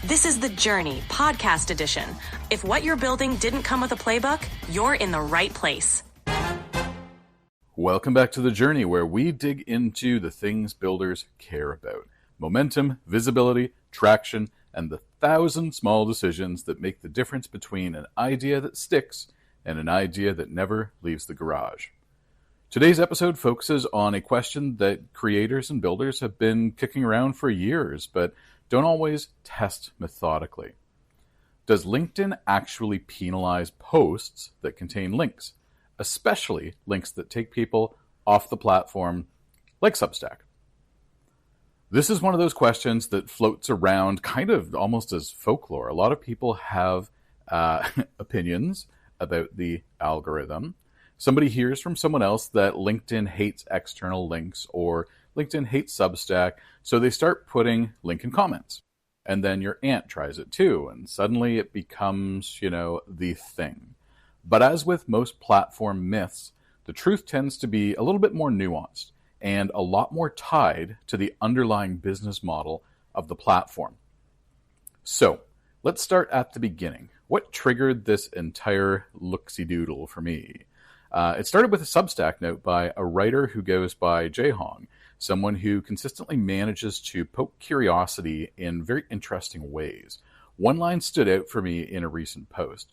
This is The Journey, podcast edition. If what you're building didn't come with a playbook, you're in the right place. Welcome back to The Journey, where we dig into the things builders care about. Momentum, visibility, traction, and the 1,000 small decisions that make the difference between an idea that sticks and an idea that never leaves the garage. Today's episode focuses on a question that creators and builders have been kicking around for years, but don't always test methodically. Does LinkedIn actually penalize posts that contain links, especially links that take people off the platform like Substack? This is one of those questions that floats around kind of almost as folklore. A lot of people have opinions about the algorithm. Somebody hears from someone else that LinkedIn hates external links or LinkedIn hates Substack, so they start putting link in comments. And then your aunt tries it too, and suddenly it becomes, the thing. But as with most platform myths, the truth tends to be a little bit more nuanced and a lot more tied to the underlying business model of the platform. So, let's start at the beginning. What triggered this entire looksy-doodle for me? It started with a Substack note by a writer who goes by Jehong, someone who consistently manages to poke curiosity in very interesting ways. One line stood out for me in a recent post.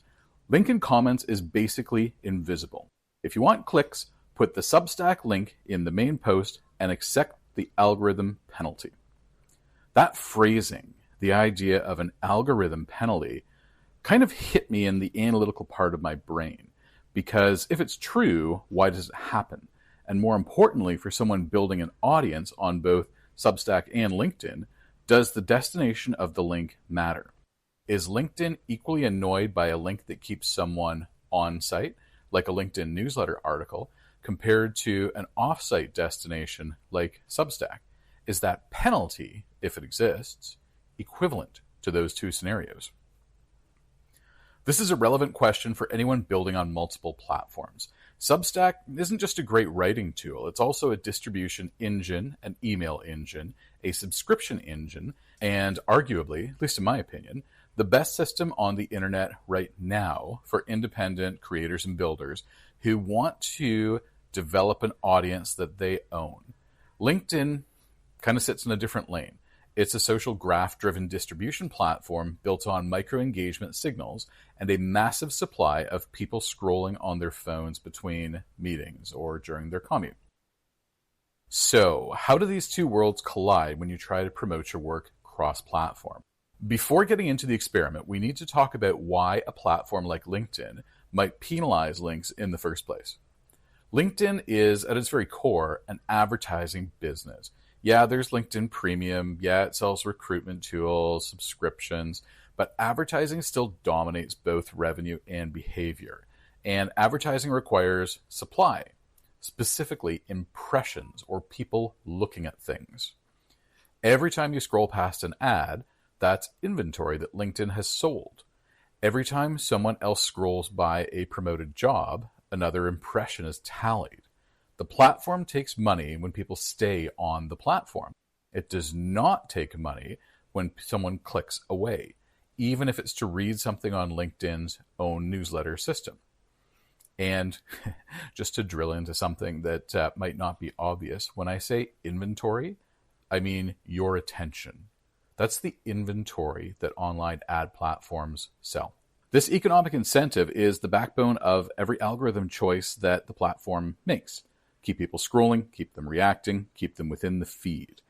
Link in comments is basically invisible. If you want clicks, put the Substack link in the main post and accept the algorithm penalty. That phrasing, the idea of an algorithm penalty, kind of hit me in the analytical part of my brain. Because if it's true, why does it happen? And more importantly, for someone building an audience on both Substack and LinkedIn, does the destination of the link matter? Is LinkedIn equally annoyed by a link that keeps someone on site, like a LinkedIn newsletter article, compared to an off-site destination like Substack? Is that penalty, if it exists, equivalent to those two scenarios? This is a relevant question for anyone building on multiple platforms. Substack isn't just a great writing tool, it's also a distribution engine, an email engine, a subscription engine, and arguably, at least in my opinion, the best system on the internet right now for independent creators and builders who want to develop an audience that they own. LinkedIn kind of sits in a different lane. It's a social graph-driven distribution platform built on micro-engagement signals and a massive supply of people scrolling on their phones between meetings or during their commute. So, how do these two worlds collide when you try to promote your work cross-platform? Before getting into the experiment, we need to talk about why a platform like LinkedIn might penalize links in the first place. LinkedIn is, at its very core, an advertising business. Yeah, there's LinkedIn Premium. Yeah, it sells recruitment tools, subscriptions, but advertising still dominates both revenue and behavior. And advertising requires supply, specifically impressions or people looking at things. Every time you scroll past an ad, that's inventory that LinkedIn has sold. Every time someone else scrolls by a promoted job, another impression is tallied. The platform takes money when people stay on the platform. It does not take money when someone clicks away, even if it's to read something on LinkedIn's own newsletter system. And just to drill into something that might not be obvious, when I say inventory, I mean your attention. That's the inventory that online ad platforms sell. This economic incentive is the backbone of every algorithm choice that the platform makes. Keep people scrolling, keep them reacting, keep them within the feed.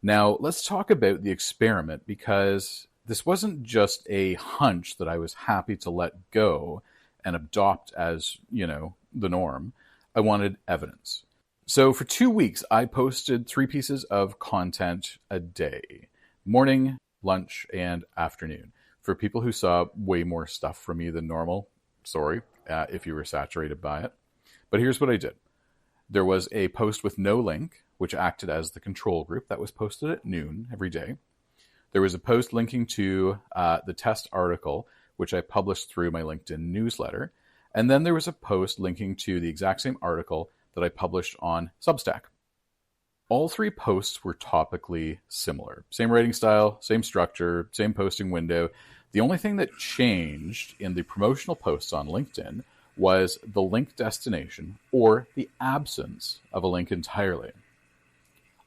Now, let's talk about the experiment, because this wasn't just a hunch that I was happy to let go and adopt as, the norm. I wanted evidence. So for 2 weeks, I posted 3 pieces of content a day. Morning, lunch, and afternoon. For people who saw way more stuff from me than normal, sorry if you were saturated by it. But here's what I did. There was a post with no link, which acted as the control group. That was posted at noon every day. There was a post linking to the test article, which I published through my LinkedIn newsletter. And then there was a post linking to the exact same article that I published on Substack. All three posts were topically similar. Same writing style, same structure, same posting window. The only thing that changed in the promotional posts on LinkedIn was the link destination or the absence of a link entirely.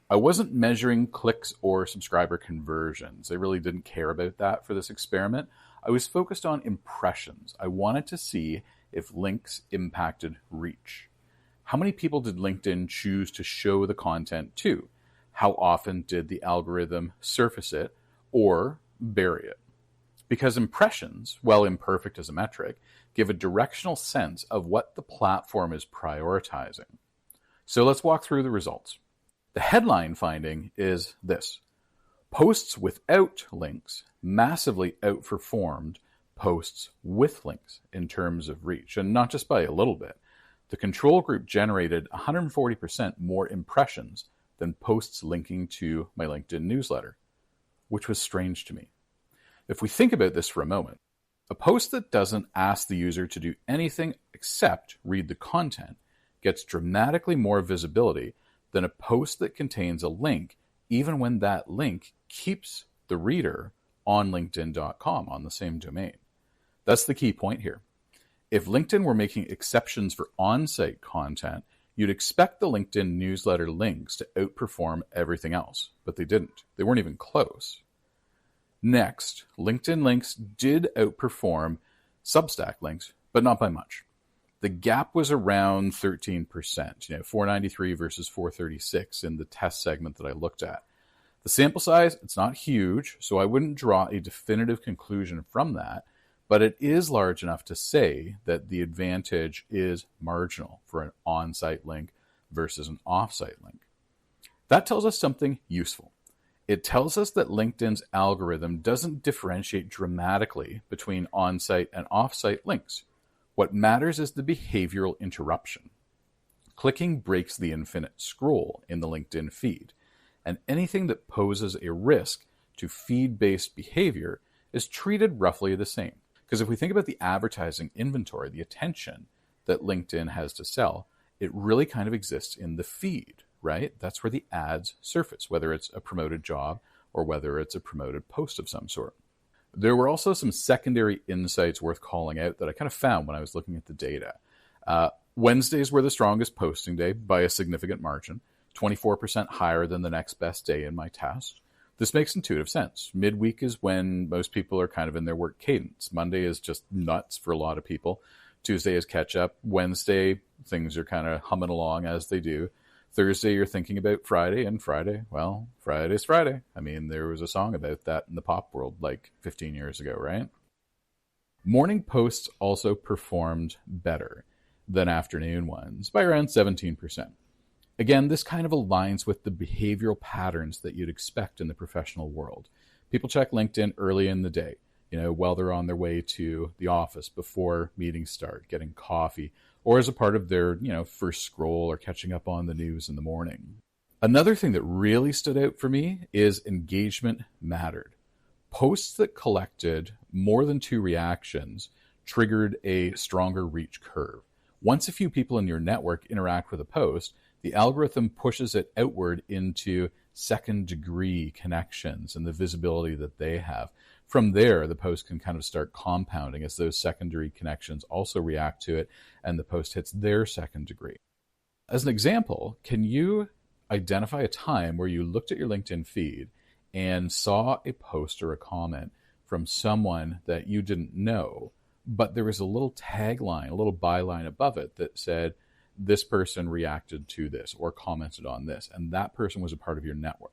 I wasn't measuring clicks or subscriber conversions. I really didn't care about that for this experiment. I was focused on impressions. I wanted to see if links impacted reach. How many people did LinkedIn choose to show the content to? How often did the algorithm surface it or bury it? Because impressions, while imperfect as a metric, give a directional sense of what the platform is prioritizing. So let's walk through the results. The headline finding is this: posts without links massively outperformed posts with links in terms of reach, and not just by a little bit. The control group generated 140% more impressions than posts linking to my LinkedIn newsletter, which was strange to me. If we think about this for a moment, a post that doesn't ask the user to do anything except read the content gets dramatically more visibility than a post that contains a link, even when that link keeps the reader on LinkedIn.com on the same domain. That's the key point here. If LinkedIn were making exceptions for on-site content, you'd expect the LinkedIn newsletter links to outperform everything else, but they didn't. They weren't even close. Next, LinkedIn links did outperform Substack links, but not by much. The gap was around 13%, 493 versus 436 in the test segment that I looked at. The sample size, it's not huge, so I wouldn't draw a definitive conclusion from that, but it is large enough to say that the advantage is marginal for an on-site link versus an off-site link. That tells us something useful. It tells us that LinkedIn's algorithm doesn't differentiate dramatically between on-site and off-site links. What matters is the behavioral interruption. Clicking breaks the infinite scroll in the LinkedIn feed, and anything that poses a risk to feed-based behavior is treated roughly the same. Because if we think about the advertising inventory, the attention that LinkedIn has to sell, it really kind of exists in the feed, right? That's where the ads surface, whether it's a promoted job or whether it's a promoted post of some sort. There were also some secondary insights worth calling out that I kind of found when I was looking at the data. Wednesdays were the strongest posting day by a significant margin, 24% higher than the next best day in my test. This makes intuitive sense. Midweek is when most people are kind of in their work cadence. Monday is just nuts for a lot of people. Tuesday is catch up. Wednesday, things are kind of humming along as they do. Thursday, you're thinking about Friday, and Friday, well, Friday's Friday. I mean, there was a song about that in the pop world like 15 years ago, right? Morning posts also performed better than afternoon ones by around 17%. Again, this kind of aligns with the behavioral patterns that you'd expect in the professional world. People check LinkedIn early in the day, while they're on their way to the office, before meetings start, getting coffee, or as a part of their, first scroll or catching up on the news in the morning. Another thing that really stood out for me is engagement mattered. Posts that collected more than 2 reactions triggered a stronger reach curve. Once a few people in your network interact with a post, the algorithm pushes it outward into second-degree connections and the visibility that they have. From there, the post can kind of start compounding as those secondary connections also react to it and the post hits their second degree. As an example, can you identify a time where you looked at your LinkedIn feed and saw a post or a comment from someone that you didn't know, but there was a little tagline, a little byline above it that said, this person reacted to this or commented on this, and that person was a part of your network.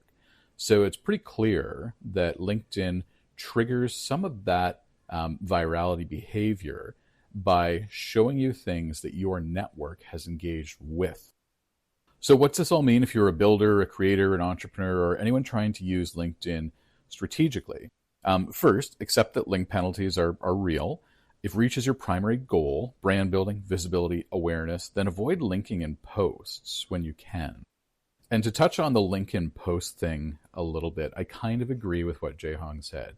So it's pretty clear that LinkedIn triggers some of that virality behavior by showing you things that your network has engaged with. So what's this all mean if you're a builder, a creator, an entrepreneur, or anyone trying to use LinkedIn strategically? First, accept that link penalties are real. If reach is your primary goal, brand building, visibility, awareness, then avoid linking in posts when you can. And to touch on the link in post thing a little bit, I kind of agree with what Jae Hong said.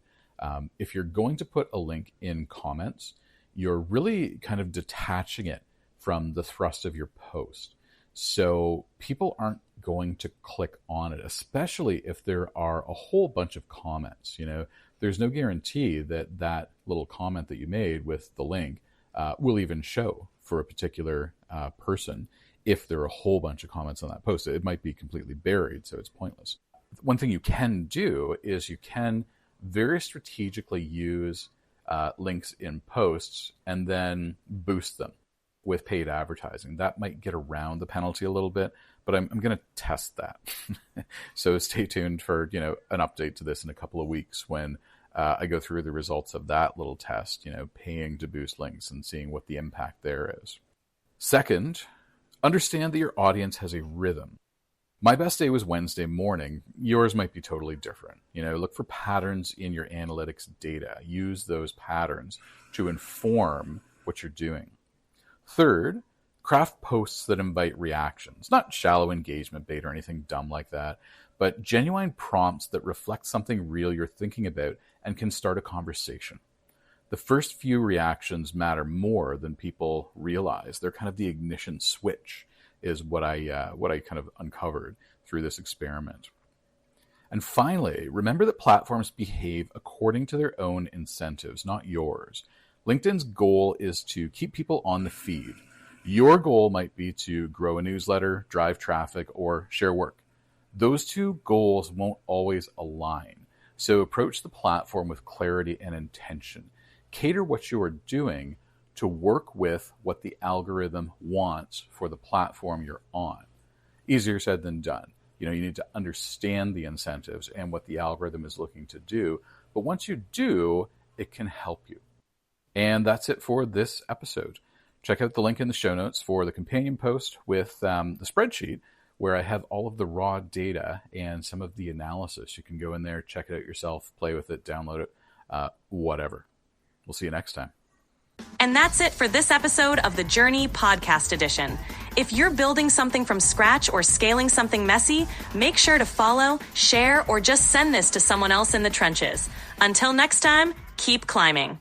If you're going to put a link in comments, you're really kind of detaching it from the thrust of your post. So people aren't going to click on it, especially if there are a whole bunch of comments. There's no guarantee that that little comment that you made with the link will even show for a particular person if there are a whole bunch of comments on that post. It might be completely buried, so it's pointless. One thing you can do is you can very strategically use links in posts and then boost them with paid advertising. That might get around the penalty a little bit, but I'm going to test that. So stay tuned for an update to this in a couple of weeks when I go through the results of that little test, paying to boost links and seeing what the impact there is. Second, understand that your audience has a rhythm. My best day was Wednesday morning. Yours might be totally different. Look for patterns in your analytics data. Use those patterns to inform what you're doing. Third, craft posts that invite reactions, not shallow engagement bait or anything dumb like that, but genuine prompts that reflect something real you're thinking about and can start a conversation. The first few reactions matter more than people realize. They're kind of the ignition switch, is what I kind of uncovered through this experiment. And finally, remember that platforms behave according to their own incentives, not yours. LinkedIn's goal is to keep people on the feed. Your goal might be to grow a newsletter, drive traffic, or share work. Those two goals won't always align. So approach the platform with clarity and intention. Cater what you are doing to work with what the algorithm wants for the platform you're on. Easier said than done. You need to understand the incentives and what the algorithm is looking to do. But once you do, it can help you. And that's it for this episode. Check out the link in the show notes for the companion post with the spreadsheet where I have all of the raw data and some of the analysis. You can go in there, check it out yourself, play with it, download it, whatever. We'll see you next time. And that's it for this episode of the Journey Podcast Edition. If you're building something from scratch or scaling something messy, make sure to follow, share, or just send this to someone else in the trenches. Until next time, keep climbing.